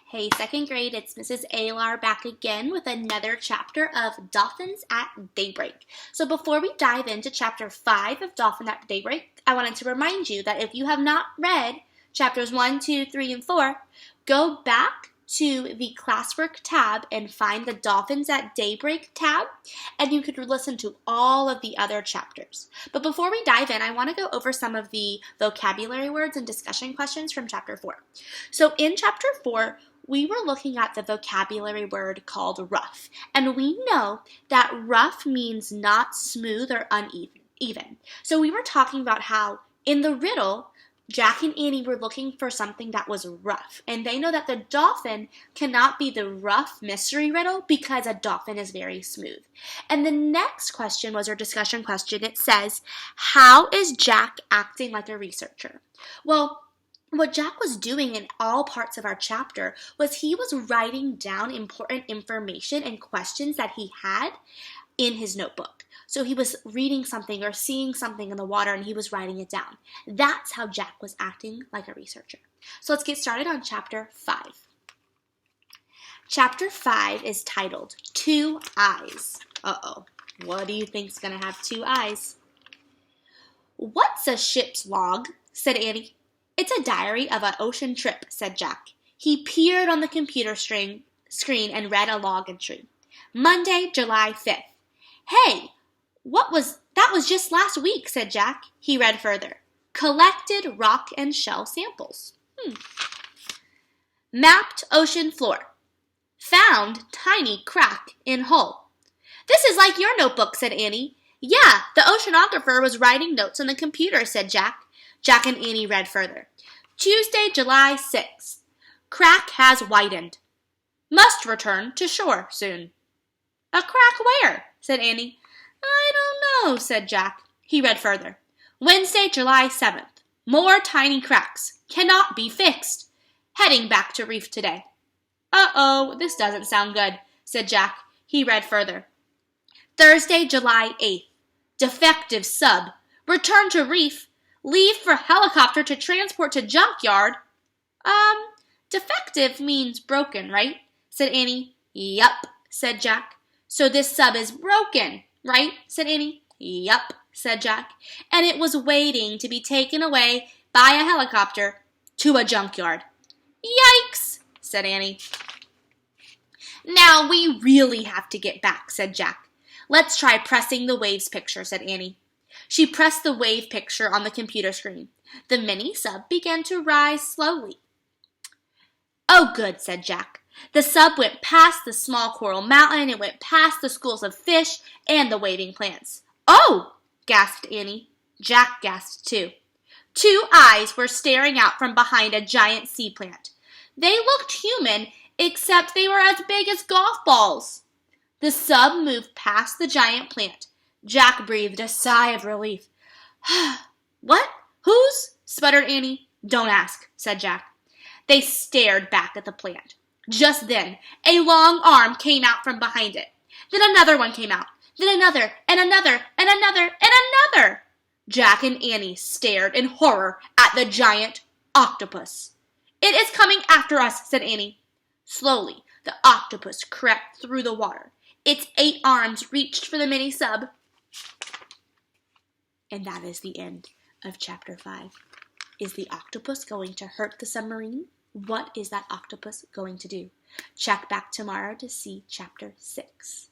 Hey, second grade, it's Mrs. Alar back again with another chapter of Dolphins at Daybreak. So before we dive into chapter 5 of Dolphins at Daybreak, I wanted to remind you that if you have not read chapters 1, 2, 3, and 4, go back to the classwork tab and find the Dolphins at Daybreak tab, and you could listen to all of the other chapters. But before we dive in, I want to go over some of the vocabulary words and discussion questions from chapter 4. So in chapter 4, we were looking at the vocabulary word called rough, and we know that rough means not smooth or uneven. So we were talking about how in the riddle, Jack and Annie were looking for something that was rough, and they know that the dolphin cannot be the rough mystery riddle because a dolphin is very smooth. And the next question was our discussion question. It says, how is Jack acting like a researcher? Well, what Jack was doing in all parts of our chapter was he was writing down important information and questions that he had in his notebook. So he was reading something or seeing something in the water and he was writing it down. That's how Jack was acting like a researcher. So let's get started on chapter 5. Chapter 5 is titled 2 Eyes. Uh-oh, what do you think's gonna have 2 eyes? What's a ship's log? Said Annie. It's a diary of an ocean trip, said Jack. He peered on the computer screen and read a log entry. Monday, July 5th. Hey, that was just last week, said Jack. He read further. Collected rock and shell samples. Mapped ocean floor. Found tiny crack in hull. This is like your notebook, said Annie. Yeah, the oceanographer was writing notes on the computer, said Jack. Jack and Annie read further. Tuesday, July 6th. Crack has widened. Must return to shore soon. A crack where? Said Annie. I don't know, said Jack. He read further. Wednesday, July 7th. More tiny cracks. Cannot be fixed. Heading back to reef today. Uh-oh, this doesn't sound good, said Jack. He read further. Thursday, July 8th. Defective sub. Return to reef. Leave for helicopter to transport to junkyard. Defective means broken, right? Said Annie. Yup, said Jack. So this sub is broken, right? Said Annie. Yup, said Jack. And it was waiting to be taken away by a helicopter to a junkyard. Yikes, said Annie. Now we really have to get back, said Jack. Let's try pressing the waves picture, said Annie. She pressed the wave picture on the computer screen. The mini sub began to rise slowly. Oh, good, said Jack. The sub went past the small coral mountain, it went past the schools of fish and the waving plants. Oh, gasped Annie. Jack gasped too. 2 eyes were staring out from behind a giant sea plant. They looked human, except they were as big as golf balls. The sub moved past the giant plant. Jack breathed a sigh of relief. What? Whose? Sputtered Annie. Don't ask, said Jack. They stared back at the plant. Just then, a long arm came out from behind it. Then another one came out. Then another, and another, and another, and another. Jack and Annie stared in horror at the giant octopus. It is coming after us, said Annie. Slowly, the octopus crept through the water. Its 8 arms reached for the mini sub. And that is the end of chapter 5. Is the octopus going to hurt the submarine? What is that octopus going to do? Check back tomorrow to see chapter 6.